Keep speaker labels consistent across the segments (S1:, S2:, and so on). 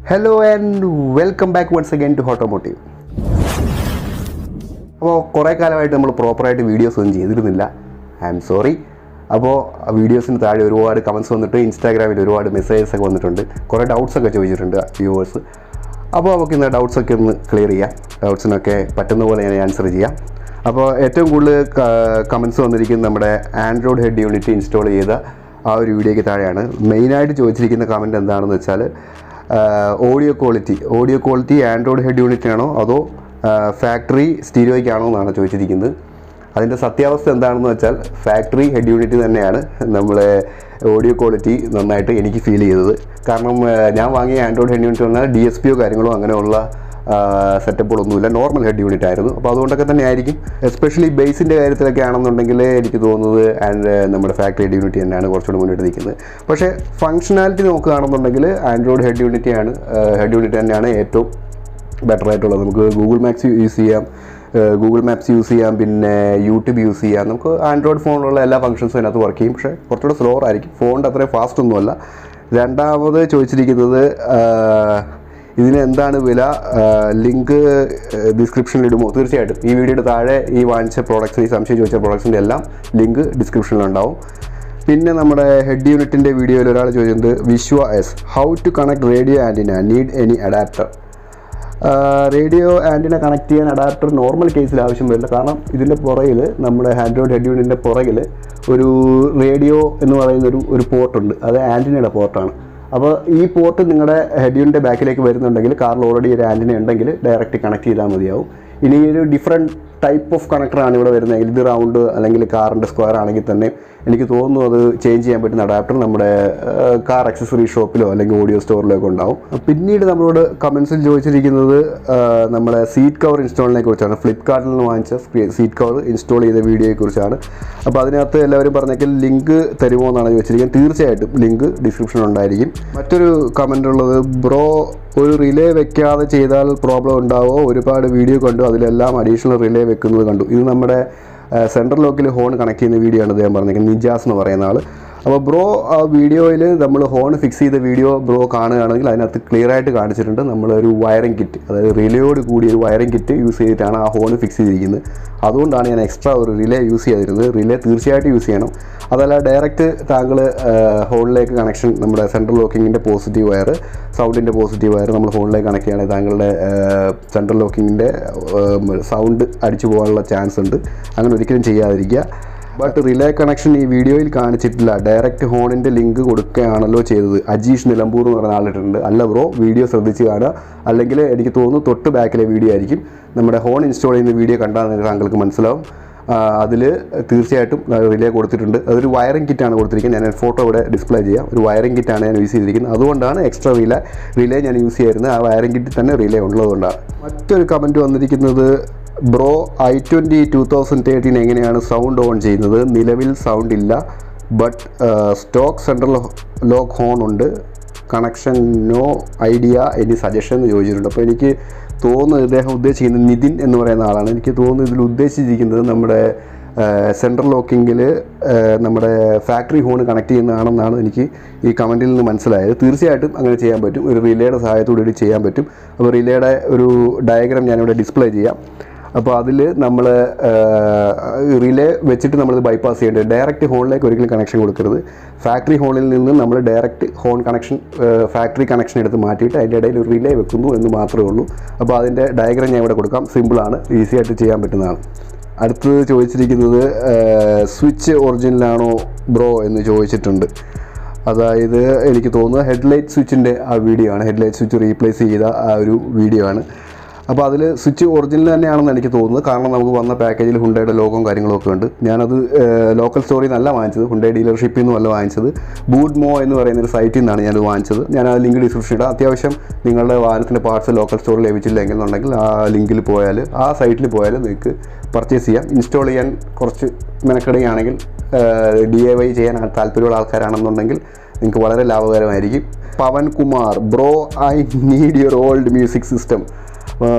S1: Hello and welcome back once again to Automotive. അപ്പോൾ കുറേ കാലമായിട്ട് നമ്മൾ പ്രോപ്പറായിട്ട് വീഡിയോസ് ഒന്നും ചെയ്തിരുന്നില്ല. I am sorry. അപ്പോൾ ആ വീഡിയോസിന് താഴെ ഒരുപാട് കമൻറ്റ്സ് വന്നിട്ട് ഇൻസ്റ്റാഗ്രാമിൽ ഒരുപാട് മെസ്സേജസ് ഒക്കെ വന്നിട്ടുണ്ട്, കുറേ ഡൗട്ട്സൊക്കെ ചോദിച്ചിട്ടുണ്ട് വ്യൂവേഴ്സ്. അപ്പോൾ നമുക്ക് ഇന്ന് ഡൗട്ട്സൊക്കെ ഒന്ന് ക്ലിയർ ചെയ്യാം. ഡൗട്ട്സിനൊക്കെ പറ്റുന്ന പോലെ ഞാൻ ആൻസർ ചെയ്യാം. അപ്പോൾ ഏറ്റവും കൂടുതൽ കമൻറ്റ്സ് വന്നിരിക്കുന്നത് നമ്മുടെ ആൻഡ്രോയിഡ് ഹെഡ് യൂണിറ്റ് ഇൻസ്റ്റാൾ ചെയ്ത ആ ഒരു വീഡിയോയ്ക്ക് താഴെയാണ്. മെയിനായിട്ട് ചോദിച്ചിരിക്കുന്ന കമൻറ്റ് എന്താണെന്ന് വെച്ചാൽ ഓഡിയോ ക്വാളിറ്റി ആൻഡ്രോയിഡ് ഹെഡ് യൂണിറ്റിനാണോ അതോ ഫാക്ടറി സ്റ്റീരിയോയ്ക്കാണോ എന്നാണ് ചോദിച്ചിരിക്കുന്നത്. അതിൻ്റെ സത്യാവസ്ഥ എന്താണെന്ന് വെച്ചാൽ ഫാക്ടറി ഹെഡ് യൂണിറ്റ് തന്നെയാണ് നമ്മളെ ഓഡിയോ ക്വാളിറ്റി നന്നായിട്ട് എനിക്ക് ഫീൽ ചെയ്തത്. കാരണം ഞാൻ വാങ്ങിയ ആൻഡ്രോയിഡ് ഹെഡ് യൂണിറ്റ് വന്നാൽ DSPയോ കാര്യങ്ങളോ അങ്ങനെയുള്ള സെറ്റപ്പുകളൊന്നുമില്ല, നോർമൽ ഹെഡ് യൂണിറ്റ് ആയിരുന്നു. അപ്പോൾ അതുകൊണ്ടൊക്കെ തന്നെ ആയിരിക്കും. എസ്പെഷ്യലി ബേസിൻ്റെ കാര്യത്തിലൊക്കെ ആണെന്നുണ്ടെങ്കിൽ എനിക്ക് തോന്നുന്നത് നമ്മുടെ ഫാക്ടറി ഹെഡ് യൂണിറ്റ് തന്നെയാണ് കുറച്ചുകൂടി മുന്നോട്ട് നിൽക്കുന്നത്. പക്ഷേ ഫങ്ഷനാലിറ്റി നോക്കുകയാണെന്നുണ്ടെങ്കിൽ ആൻഡ്രോയിഡ് ഹെഡ് യൂണിറ്റ് തന്നെയാണ് ഏറ്റവും ബെറ്റർ ആയിട്ടുള്ളത്. നമുക്ക് ഗൂഗിൾ മാപ്സ് യൂസ് ചെയ്യാം, പിന്നെ യൂട്യൂബ് യൂസ് ചെയ്യാം. നമുക്ക് ആൻഡ്രോയിഡ് ഫോണിലുള്ള എല്ലാ ഫങ്ഷൻസും അതിനകത്ത് വർക്ക് ചെയ്യും. പക്ഷേ കുറച്ചുകൂടെ സ്ലോവർ ആയിരിക്കും, ഫോണിൻ്റെ അത്രയും ഫാസ്റ്റ് ഒന്നുമല്ല. രണ്ടാമത് ചോദിച്ചിരിക്കുന്നത് ഇതിന് എന്താണ് വില, ലിങ്ക് ഡിസ്ക്രിപ്ഷനിൽ ഇടുമോ? തീർച്ചയായിട്ടും ഈ വീഡിയോയുടെ താഴെ ഈ വാങ്ങിച്ച പ്രോഡക്റ്റ്സ്, ഈ സംശയം ചോദിച്ച പ്രോഡക്ട്സിൻ്റെ എല്ലാം ലിങ്ക് ഡിസ്ക്രിപ്ഷനിലുണ്ടാവും. പിന്നെ നമ്മുടെ ഹെഡ് യൂണിറ്റിൻ്റെ വീഡിയോയിൽ ഒരാൾ ചോദിച്ചിട്ടുണ്ട്, Vishwa S, how to connect radio antenna, need any adapter? Radio antenna connect ചെയ്യാൻ അഡാപ്റ്റർ നോർമൽ കേസിൽ ആവശ്യം വരില്ല. കാരണം ഇതിൻ്റെ പുറകിൽ, നമ്മുടെ ആൻഡ്രോയിഡ് ഹെഡ് യൂണിറ്റിൻ്റെ പുറകിൽ ഒരു റേഡിയോ എന്ന് പറയുന്ന ഒരു പോർട്ടുണ്ട്. അത് ആൻറ്റിനയുടെ പോർട്ടാണ്. അപ്പോൾ ഈ പോർട്ട് നിങ്ങളുടെ ഹെഡ് യൂണിറ്റിൻ്റെ ബാക്കിലേക്ക് വരുന്നുണ്ടെങ്കിൽ, കാറിൽ ഓൾറെഡി ഒരു ആൻറ്റിന ഉണ്ടെങ്കിൽ ഡയറക്റ്റ് കണക്ട് ചെയ്താൽ മതിയാവും. ഇനി ഒരു ഡിഫറെൻറ്റ് ടൈപ്പ് ഓഫ് കണക്ടറാണ് ഇവിടെ വരുന്നതെങ്കിൽ, ഇത് റൗണ്ട് അല്ലെങ്കിൽ കാറിൻ്റെ സ്ക്വയർ ആണെങ്കിൽ തന്നെ എനിക്ക് തോന്നുന്നു അത് ചേഞ്ച് ചെയ്യാൻ പറ്റുന്ന അഡാപ്റ്റർ നമ്മുടെ കാർ അക്സസറി ഷോപ്പിലോ അല്ലെങ്കിൽ ഓഡിയോ സ്റ്റോറിലോ ഒക്കെ ഉണ്ടാവും. പിന്നീട് നമ്മളോട് കമൻസിൽ ചോദിച്ചിരിക്കുന്നത് നമ്മുടെ സീറ്റ് കവർ ഇൻസ്റ്റാളിനെ കുറിച്ചാണ്. ഫ്ലിപ്കാർട്ടിൽ നിന്ന് വാങ്ങിച്ച സീറ്റ് കവർ ഇൻസ്റ്റാൾ ചെയ്ത വീഡിയോയെക്കുറിച്ചാണ്. അപ്പോൾ അതിനകത്ത് എല്ലാവരും പറഞ്ഞെങ്കിൽ ലിങ്ക് തരുമോ എന്നാണ് ചോദിച്ചിരിക്കുന്നത്. തീർച്ചയായിട്ടും ലിങ്ക് ഡിസ്ക്രിപ്ഷൻ ഉണ്ടായിരിക്കും. മറ്റൊരു കമൻ്റ് ഉള്ളത്, ബ്രോ ഒരു റിലേ വെക്കാതെ ചെയ്താൽ പ്രോബ്ലം ഉണ്ടാവോ? ഒരുപാട് വീഡിയോ കണ്ടു, അതിലെല്ലാം അഡീഷണൽ റിലേ വെക്കുന്നത് കണ്ടു. ഇത് നമ്മുടെ സെൻട്രൽ ലോക്കിൽ ഹോൺ കണക്ട് ചെയ്യുന്ന വീഡിയോ ആണ് അദ്ദേഹം പറഞ്ഞിരിക്കുന്നത്, നിജാസ് എന്ന് പറയുന്ന ആൾ. അപ്പോൾ ബ്രോ ആ വീഡിയോയിൽ നമ്മൾ ഹോൺ ഫിക്സ് ചെയ്ത വീഡിയോ ബ്രോ കാണുകയാണെങ്കിൽ അതിനകത്ത് ക്ലിയർ ആയിട്ട് കാണിച്ചിട്ടുണ്ട്. നമ്മളൊരു വയറിംഗ് കിറ്റ്, അതായത് റിലേയോട് കൂടി ഒരു വയറിംഗ് കിറ്റ് യൂസ് ചെയ്തിട്ടാണ് ആ ഹോൺ ഫിക്സ് ചെയ്തിരിക്കുന്നത്. അതുകൊണ്ടാണ് ഞാൻ എക്സ്ട്രാ ഒരു റിലേ യൂസ് ചെയ്തിരുന്നത്. റിലേ തീർച്ചയായിട്ടും യൂസ് ചെയ്യണം. അതല്ല ഡയറക്റ്റ് താങ്കൾ ഹോണിലേക്ക് കണക്ഷൻ, നമ്മുടെ സെൻട്രൽ ലോക്കിങ്ങിൻ്റെ പോസിറ്റീവ് വയർ, സൗണ്ടിൻ്റെ പോസിറ്റീവ് വയർ നമ്മൾ ഹോണിലേക്ക് കണക്ട് ചെയ്യുകയാണെങ്കിൽ താങ്കളുടെ സെൻട്രൽ ലോക്കിങ്ങിൻ്റെ സൗണ്ട് അടിച്ചു പോകാനുള്ള ചാൻസ് ഉണ്ട്. അങ്ങനെ ഒരിക്കലും ചെയ്യാതിരിക്കുക. ബട്ട് റിലേ കണക്ഷൻ ഈ വീഡിയോയിൽ കാണിച്ചിട്ടില്ല. ഡയറക്റ്റ് ഹോണിൻ്റെ ലിങ്ക് കൊടുക്കുകയാണല്ലോ ചെയ്തത്. അജീഷ് നിലമ്പൂർ എന്ന് പറയുന്ന ആളിട്ടുണ്ട്. അല്ല ബ്രോ, വീഡിയോ ശ്രദ്ധിച്ച് കാണുക. അല്ലെങ്കിൽ എനിക്ക് തോന്നുന്നു തൊട്ട് ബാക്കിലെ വീഡിയോ ആയിരിക്കും. നമ്മുടെ ഹോൺ ഇൻസ്റ്റാൾ ചെയ്യുന്ന വീഡിയോ കണ്ടാൽ താങ്കൾക്ക് മനസ്സിലാവും. അതിൽ തീർച്ചയായിട്ടും റിലേ കൊടുത്തിട്ടുണ്ട്. അതൊരു വയറിംഗ് കിറ്റാണ് കൊടുത്തിരിക്കുന്നത്. ഞാൻ ഫോട്ടോ ഇവിടെ ഡിസ്പ്ലേ ചെയ്യാം. ഒരു വയറിംഗ് കിറ്റാണ് ഞാൻ യൂസ് ചെയ്തിരിക്കുന്നത്. അതുകൊണ്ടാണ് എക്സ്ട്രാ റിലേ ഞാൻ യൂസ് ചെയ്യായിരുന്നത്. ആ വയറിംഗ് കിറ്റിൽ തന്നെ റിലേ ഉള്ളതുകൊണ്ടാണ്. മറ്റൊരു കമൻറ്റ് വന്നിരിക്കുന്നത്, ബ്രോ i20 2013 എങ്ങനെയാണ് സൗണ്ട് ഓൺ ചെയ്യുന്നത്? നിലവിൽ സൗണ്ട് ഇല്ല, but stock central lock horn ഉണ്ട്. Connection no idea, any suggestion എന്ന് ചോദിച്ചിട്ടുണ്ട്. അപ്പോൾ എനിക്ക് തോന്നുന്നത് ഇദ്ദേഹം ഉദ്ദേശിക്കുന്നത് നിതിൻ എന്ന് പറയുന്ന ആളാണ്. എനിക്ക് തോന്നുന്നു ഇതിൽ ഉദ്ദേശിച്ചിരിക്കുന്നത് നമ്മുടെ സെൻട്രൽ ലോക്കിങ്ങിൽ നമ്മുടെ ഫാക്ടറി ഹോൺ കണക്ട് ചെയ്യുന്നതാണെന്നാണ് എനിക്ക് ഈ കമൻറ്റിൽ നിന്ന് മനസ്സിലായത്. തീർച്ചയായിട്ടും അങ്ങനെ ചെയ്യാൻ പറ്റും. ഒരു റിലേയുടെ സഹായത്തോടുകൂടി ചെയ്യാൻ പറ്റും. അപ്പോൾ റിലേയുടെ ഒരു ഡയഗ്രാം ഞാനിവിടെ ഡിസ്പ്ലേ ചെയ്യാം. അപ്പോൾ അതിൽ നമ്മൾ റിലേ വെച്ചിട്ട് നമ്മളിത് ബൈപ്പാസ് ചെയ്യേണ്ടത്. ഡയറക്റ്റ് ഹോണിലേക്ക് ഒരിക്കലും കണക്ഷൻ കൊടുക്കരുത്. ഫാക്ടറി ഹോണിൽ നിന്ന് നമ്മൾ direct horn connection, factory connection എടുത്ത് മാറ്റിയിട്ട് അതിൻ്റെ ഇടയിൽ ഒരു റിലേ വെക്കുന്നു എന്ന് മാത്രമേ ഉള്ളൂ. അപ്പോൾ അതിൻ്റെ ഡയഗ്രാം ഞാൻ ഇവിടെ കൊടുക്കാം. സിമ്പിളാണ്, ഈസി ആയിട്ട് ചെയ്യാൻ പറ്റുന്നതാണ്. അടുത്തത് ചോദിച്ചിരിക്കുന്നത്, സ്വിച്ച് ഒറിജിനലാണോ ബ്രോ എന്ന് ചോദിച്ചിട്ടുണ്ട്. അതായത് എനിക്ക് തോന്നുന്നത് ഹെഡ്ലൈറ്റ് സ്വിച്ചിൻ്റെ ആ വീഡിയോ ആണ്. ഹെഡ്ലൈറ്റ് സ്വിച്ച് റീപ്ലേസ് ചെയ്ത ആ ഒരു വീഡിയോ ആണ്. അപ്പോൾ അതിൽ സ്വിച്ച് ഒറിജിനൽ തന്നെയാണെന്ന് എനിക്ക് തോന്നുന്നത്. കാരണം നമുക്ക് വന്ന പാക്കേജിൽ ഹുണ്ടയുടെ ലോഗോയും കാര്യങ്ങളൊക്കെ ഉണ്ട്. ഞാനത് ലോക്കൽ സ്റ്റോറിൽ നിന്നല്ല വാങ്ങിച്ചത്, ഹുണ്ടൈ ഡീലർഷിപ്പിൽ നിന്നുമല്ല വാങ്ങിച്ചത്. ബൂഡ്മോ എന്ന് പറയുന്നൊരു സൈറ്റിൽ നിന്നാണ് ഞാനത് വാങ്ങിച്ചത്. ഞാൻ ആ ലിങ്ക് ഡിസ്ക്രിപ്ഷൻ ഇടാം. അത്യാവശ്യം നിങ്ങളുടെ വാഹനത്തിൻ്റെ പാർട്സ് ലോക്കൽ സ്റ്റോറിൽ ലഭിച്ചില്ലെങ്കിൽ എന്നുണ്ടെങ്കിൽ ആ ലിങ്കിൽ പോയാൽ, ആ സൈറ്റിൽ പോയാൽ നിങ്ങൾക്ക് പർച്ചേസ് ചെയ്യാം. ഇൻസ്റ്റാൾ ചെയ്യാൻ കുറച്ച് മെനക്കെടുകയാണെങ്കിൽ, DIY ചെയ്യാൻ താല്പര്യമുള്ള ആൾക്കാരാണെന്നുണ്ടെങ്കിൽ നിങ്ങൾക്ക് വളരെ ലാഭകരമായിരിക്കും. Pavan Kumar, bro I need your old music system.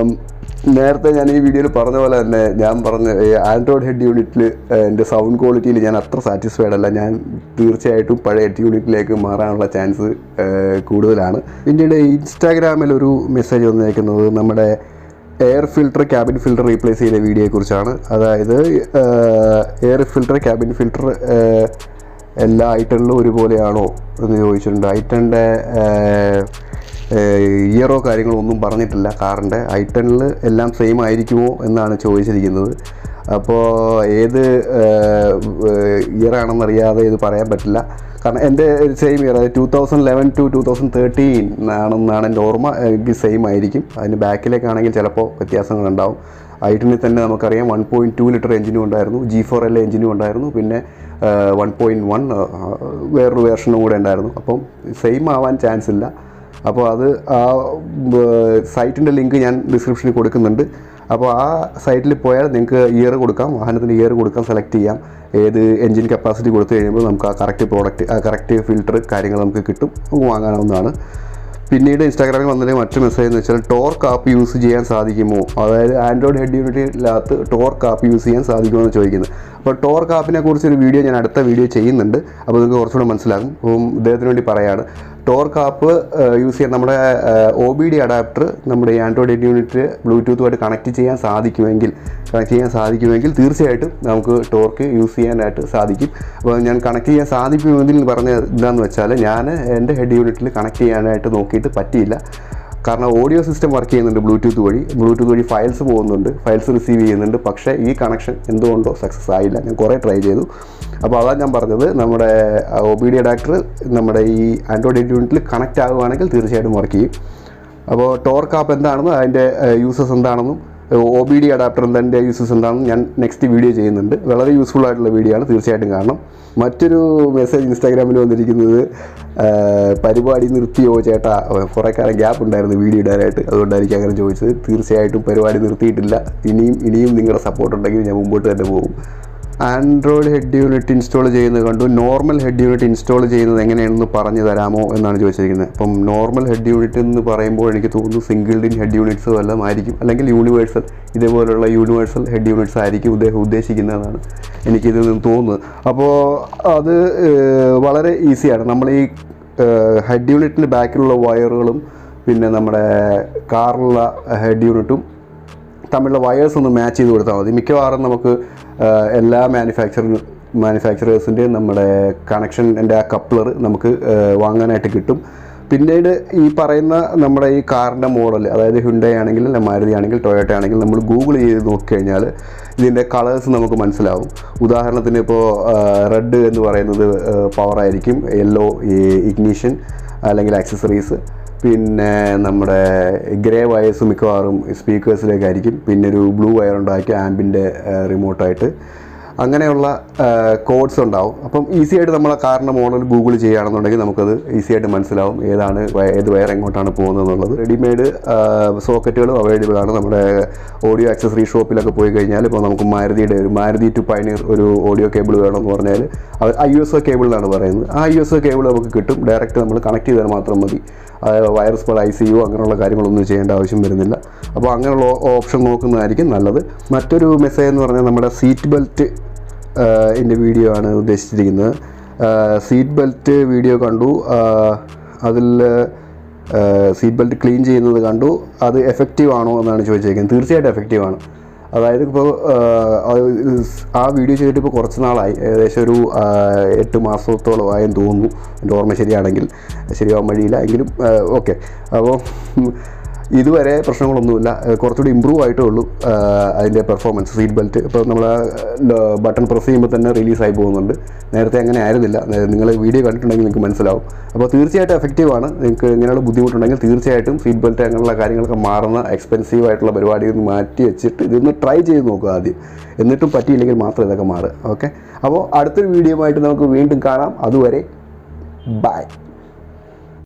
S1: നേരത്തെ ഞാൻ ഈ വീഡിയോയിൽ പറഞ്ഞ പോലെ തന്നെ ഞാൻ പറഞ്ഞ ആൻഡ്രോയിഡ് ഹെഡ് യൂണിറ്റിൽ എൻ്റെ സൗണ്ട് ക്വാളിറ്റിയിൽ ഞാൻ അത്ര സാറ്റിസ്ഫൈഡ് അല്ല. ഞാൻ തീർച്ചയായിട്ടും പഴയ ഹെഡ് യൂണിറ്റിലേക്ക് മാറാനുള്ള ചാൻസ് കൂടുതലാണ്. പിന്നീട് ഇൻസ്റ്റാഗ്രാമിൽ ഒരു മെസ്സേജ് വന്നേക്കുന്നത് നമ്മുടെ air filter cabin filter replace ചെയ്ത വീഡിയോയെക്കുറിച്ചാണ്. അതായത് എയർ ഫിൽറ്റർ ക്യാബിൻ ഫിൽറ്റർ എല്ലാ ഐറ്റണിലും ഒരുപോലെയാണോ എന്ന് ചോദിച്ചിട്ടുണ്ട്. ഐറ്റണിൻ്റെ ഇയറോ കാര്യങ്ങളോ ഒന്നും പറഞ്ഞിട്ടില്ല. കാറിൻ്റെ ഐറ്റണിൽ എല്ലാം സെയിം ആയിരിക്കുമോ എന്നാണ് ചോദിച്ചിരിക്കുന്നത്. അപ്പോൾ ഏത് ഇയറാണെന്നറിയാതെ ഇത് പറയാൻ പറ്റില്ല. കാരണം എൻ്റെ സെയിം ഇയർ, അതായത് 2011 to 2013 ആണെന്നാണ് എൻ്റെ ഓർമ്മ. എനിക്ക് സെയിം ആയിരിക്കും. അതിന് ബാക്കിലേക്കാണെങ്കിൽ ചിലപ്പോൾ വ്യത്യാസങ്ങളുണ്ടാവും. ഐറ്റണിൽ തന്നെ നമുക്കറിയാം 1.2 ലിറ്റർ എഞ്ചിനും ഉണ്ടായിരുന്നു, G4L എഞ്ചിനും ഉണ്ടായിരുന്നു, പിന്നെ 1.1 വേറൊരു വേർഷനും കൂടെ ഉണ്ടായിരുന്നു. അപ്പം സെയിം ആവാൻ ചാൻസ് ഇല്ല. അപ്പോൾ അത് ആ സൈറ്റിൻ്റെ ലിങ്ക് ഞാൻ ഡിസ്ക്രിപ്ഷനിൽ കൊടുക്കുന്നുണ്ട്. അപ്പോൾ ആ സൈറ്റിൽ പോയാൽ നിങ്ങൾക്ക് ഇയർ കൊടുക്കാം, വാഹനത്തിന് ഇയർ കൊടുക്കാം, സെലക്ട് ചെയ്യാം. ഏത് എൻജിൻ കപ്പാസിറ്റി കൊടുത്തു കഴിയുമ്പോൾ നമുക്ക് ആ കറക്റ്റ് പ്രോഡക്റ്റ്, ആ കറക്റ്റ് ഫിൽറ്റർ കാര്യങ്ങൾ നമുക്ക് കിട്ടും, നമുക്ക് വാങ്ങാനാവുന്നതാണ്. പിന്നീട് ഇൻസ്റ്റാഗ്രാമിൽ വന്നതിന് മറ്റൊരു മെസ്സേജ് എന്ന് വെച്ചാൽ ടോർക്ക് ആപ്പ് യൂസ് ചെയ്യാൻ സാധിക്കുമോ, അതായത് ആൻഡ്രോയിഡ് ഹെഡ് യൂണിറ്റിനകത്ത് ടോർക്ക് ആപ്പ് യൂസ് ചെയ്യാൻ സാധിക്കുമോ എന്ന് ചോദിക്കുന്നത്. അപ്പോൾ ടോർക്ക് ആപ്പിനെ കുറിച്ചൊരു വീഡിയോ ഞാൻ അടുത്ത വീഡിയോ ചെയ്യുന്നുണ്ട്. അപ്പോൾ നിങ്ങൾക്ക് കുറച്ചുകൂടെ മനസ്സിലാകും. അപ്പം ഇദ്ദേഹത്തിന് വേണ്ടി പറയുകയാണ്, ടോർക്ക് ആപ്പ് യൂസ് ചെയ്യാൻ നമ്മുടെ OBD അഡാപ്റ്റർ നമ്മുടെ ഈ ആൻഡ്രോയിഡ് ഹെഡ് യൂണിറ്റ് ബ്ലൂടൂത്തുമായിട്ട് കണക്ട് ചെയ്യാൻ സാധിക്കുമെങ്കിൽ തീർച്ചയായിട്ടും നമുക്ക് ടോർക്ക് യൂസ് ചെയ്യാനായിട്ട് സാധിക്കും. അപ്പോൾ ഞാൻ കണക്ട് ചെയ്യാൻ സാധിക്കുമെങ്കിൽ പറഞ്ഞ എന്താണെന്ന് വെച്ചാൽ, ഞാൻ എൻ്റെ ഹെഡ് യൂണിറ്റിൽ കണക്ട് ചെയ്യാനായിട്ട് നോക്കിയിട്ട് പറ്റിയില്ല. കാരണം ഓഡിയോ സിസ്റ്റം വർക്ക് ചെയ്യുന്നുണ്ട് ബ്ലൂടൂത്ത് വഴി ഫയൽസ് പോകുന്നുണ്ട്, ഫയൽസ് റിസീവ് ചെയ്യുന്നുണ്ട്. പക്ഷേ ഈ കണക്ഷൻ എന്തുകൊണ്ടോ സക്സസ് ആയില്ല. ഞാൻ കുറേ ട്രൈ ചെയ്തു. അപ്പോൾ അതാണ് ഞാൻ പറഞ്ഞത്, നമ്മുടെ OBD അഡാപ്റ്റർ നമ്മുടെ ഈ ആൻഡ്രോയിഡ് ഹെഡ് യൂണിറ്റിൽ കണക്റ്റ് ആകുകയാണെങ്കിൽ തീർച്ചയായിട്ടും വർക്ക് ചെയ്യും. അപ്പോൾ ടോർക്ക് ആപ്പ് എന്താണെന്നും അതിൻ്റെ യൂസസ് എന്താണെന്നും OBD അഡാപ്റ്റർ എൻ്റെ യൂസസ് എന്താണെന്നും ഞാൻ നെക്സ്റ്റ് വീഡിയോ ചെയ്യുന്നുണ്ട്. വളരെ യൂസ്ഫുൾ ആയിട്ടുള്ള വീഡിയോ ആണ്, തീർച്ചയായിട്ടും കാണണം. മറ്റൊരു മെസ്സേജ് ഇൻസ്റ്റാഗ്രാമിൽ വന്നിരിക്കുന്നത്, പരിപാടി നിർത്തിയോ ചേട്ടാ, കുറേ കാലം ഗ്യാപ്പ് ഉണ്ടായിരുന്നു വീഡിയോ ഇടാനായിട്ട്, അതുകൊണ്ടായിരിക്കും അങ്ങനെ ചോദിച്ചത്. തീർച്ചയായിട്ടും പരിപാടി നിർത്തിയിട്ടില്ല. ഇനിയും നിങ്ങളുടെ സപ്പോർട്ട് ഉണ്ടെങ്കിൽ ഞാൻ മുമ്പോട്ട് തന്നെ പോകും. ആൻഡ്രോയിഡ് ഹെഡ് യൂണിറ്റ് ഇൻസ്റ്റാൾ ചെയ്യുന്നത് കണ്ടു. നോർമൽ ഹെഡ് യൂണിറ്റ് ഇൻസ്റ്റാൾ ചെയ്യുന്നത് എങ്ങനെയാണെന്ന് പറഞ്ഞു തരാമോ എന്നാണ് ചോദിച്ചിരിക്കുന്നത്. അപ്പം നോർമൽ ഹെഡ് യൂണിറ്റ് എന്ന് പറയുമ്പോൾ എനിക്ക് തോന്നുന്നു സിംഗിൾ ഡിൻ ഹെഡ് യൂണിറ്റ്സ് വല്ലതും ആയിരിക്കും, അല്ലെങ്കിൽ യൂണിവേഴ്സൽ, ഇതേപോലെയുള്ള യൂണിവേഴ്സൽ ഹെഡ് യൂണിറ്റ്സ് ആയിരിക്കും ഉദ്ദേശിക്കുന്നതെന്നാണ് എനിക്കിതിൽ നിന്ന് തോന്നുന്നത്. അപ്പോൾ അത് വളരെ ഈസിയാണ്. നമ്മൾ ഈ ഹെഡ് യൂണിറ്റിൻ്റെ ബാക്കിലുള്ള വയറുകളും പിന്നെ നമ്മുടെ കാറിലുള്ള ഹെഡ് യൂണിറ്റും തമ്മിലുള്ള വയേഴ്സ് ഒന്ന് മാച്ച് ചെയ്ത് കൊടുത്താൽ മതി. മിക്കവാറും നമുക്ക് എല്ലാ മാനുഫാക്ചറേഴ്സിൻ്റെയും നമ്മുടെ കണക്ഷൻ്റെ ആ കപ്ലർ നമുക്ക് വാങ്ങാനായിട്ട് കിട്ടും. പിന്നീട് ഈ പറയുന്ന നമ്മുടെ ഈ കാറിൻ്റെ മോഡൽ, അതായത് ഹ്യുണ്ടായി ആണെങ്കിൽ, മാരുതി ആണെങ്കിൽ, ടൊയോട്ട ആണെങ്കിൽ, നമ്മൾ ഗൂഗിൾ ചെയ്ത് നോക്കിക്കഴിഞ്ഞാൽ ഇതിൻ്റെ കളേഴ്സ് നമുക്ക് മനസ്സിലാവും. ഉദാഹരണത്തിന് ഇപ്പോൾ റെഡ് എന്ന് പറയുന്നത് പവറായിരിക്കും, യെല്ലോ ഇഗ്നിഷൻ അല്ലെങ്കിൽ ആക്സസറീസ്, പിന്നെ നമ്മുടെ ഗ്രേ വയേഴ്സ് മിക്കവാറും സ്പീക്കേഴ്സിലേക്കായിരിക്കും, പിന്നെ ഒരു ബ്ലൂ വയർ ഉണ്ടാക്കി ആംബിൻ്റെ റിമോട്ടായിട്ട്, അങ്ങനെയുള്ള കോഡ്സ് ഉണ്ടാവും. അപ്പം ഈസി ആയിട്ട് നമ്മൾ ആ കാറിൻ്റെ മോഡൽ ഗൂഗിൾ ചെയ്യുകയാണെന്നുണ്ടെങ്കിൽ നമുക്കത് ഈസി ആയിട്ട് മനസ്സിലാവും ഏത് വയർ എങ്ങോട്ടാണ് പോകുന്നത് എന്നുള്ളത്. റെഡിമെയ്ഡ് സോക്കറ്റുകളും അവൈലബിൾ ആണ് നമ്മുടെ ഓഡിയോ ആക്സസറി ഷോപ്പിലൊക്കെ പോയി കഴിഞ്ഞാൽ. ഇപ്പോൾ നമുക്ക് മാരുതി ടു പയനീർ ഒരു ഓഡിയോ കേബിൾ വേണമെന്ന് പറഞ്ഞാൽ അവർ ISO കേബിൾ എന്നാണ് പറയുന്നത്. ആ ISO കേബിൾ നമുക്ക് കിട്ടും. ഡയറക്റ്റ് നമ്മൾ കണക്ട് ചെയ്താൽ മാത്രം മതി. വൈറസ് പോലെ ICU അങ്ങനെയുള്ള കാര്യങ്ങളൊന്നും ചെയ്യേണ്ട ആവശ്യം വരുന്നില്ല. അപ്പോൾ അങ്ങനെയുള്ള ഓപ്ഷൻ നോക്കുന്നതായിരിക്കും നല്ലത്. മറ്റൊരു മെസ്സേജ് എന്ന് പറഞ്ഞാൽ നമ്മുടെ സീറ്റ് ബെൽറ്റ് എൻ്റെ വീഡിയോ ആണ് ഉദ്ദേശിച്ചിരിക്കുന്നത്. സീറ്റ് ബെൽറ്റ് വീഡിയോ കണ്ടു, അതിൽ സീറ്റ് ബെൽറ്റ് ക്ലീൻ ചെയ്യുന്നത് കണ്ടു. അത് എഫക്റ്റീവ് ആണോ എന്നാണ് ചോദിച്ചിരിക്കുന്നത്. തീർച്ചയായിട്ടും എഫക്റ്റീവാണ്. അതായത് ഇപ്പോൾ ആ വീഡിയോ ചെയ്തിട്ട് ഇപ്പോൾ കുറച്ച് നാളായി, ഏകദേശം ഒരു 8 മാസത്തോളമായെന്ന് തോന്നുന്നു, എൻ്റെ ഓർമ്മ ശരിയാണെങ്കിൽ. ശരിയാവാൻ വഴിയില്ല എങ്കിലും ഓക്കെ. അപ്പോൾ ഇതുവരെ പ്രശ്നങ്ങളൊന്നുമില്ല. കുറച്ചുകൂടി ഇമ്പ്രൂവ് ആയിട്ടേ ഉള്ളൂ അതിൻ്റെ പെർഫോമൻസ്. സീറ്റ് ബെൽറ്റ് ഇപ്പോൾ നമ്മൾ ബട്ടൺ പ്രസ് ചെയ്യുമ്പോൾ തന്നെ റിലീസായി പോകുന്നുണ്ട്. നേരത്തെ അങ്ങനെ ആയിരുന്നില്ല. നിങ്ങൾ വീഡിയോ കണ്ടിട്ടുണ്ടെങ്കിൽ നിങ്ങൾക്ക് മനസ്സിലാവും. അപ്പോൾ തീർച്ചയായിട്ടും എഫക്റ്റീവാണ്. നിങ്ങൾക്ക് ഇങ്ങനെയുള്ള ബുദ്ധിമുട്ടുണ്ടെങ്കിൽ തീർച്ചയായിട്ടും സീറ്റ് ബെൽറ്റ് അങ്ങനെയുള്ള കാര്യങ്ങളൊക്കെ മാറുന്ന എക്സ്പെൻസീവ് ആയിട്ടുള്ള പരിപാടിയിൽ നിന്ന് മാറ്റി വെച്ചിട്ട് ഇതൊന്ന് ട്രൈ ചെയ്ത് നോക്കുക ആദ്യം. എന്നിട്ടും പറ്റിയില്ലെങ്കിൽ മാത്രം ഇതൊക്കെ മാറുക. ഓക്കെ, അപ്പോൾ അടുത്തൊരു വീഡിയോ ആയിട്ട് നമുക്ക് വീണ്ടും കാണാം. അതുവരെ ബൈ.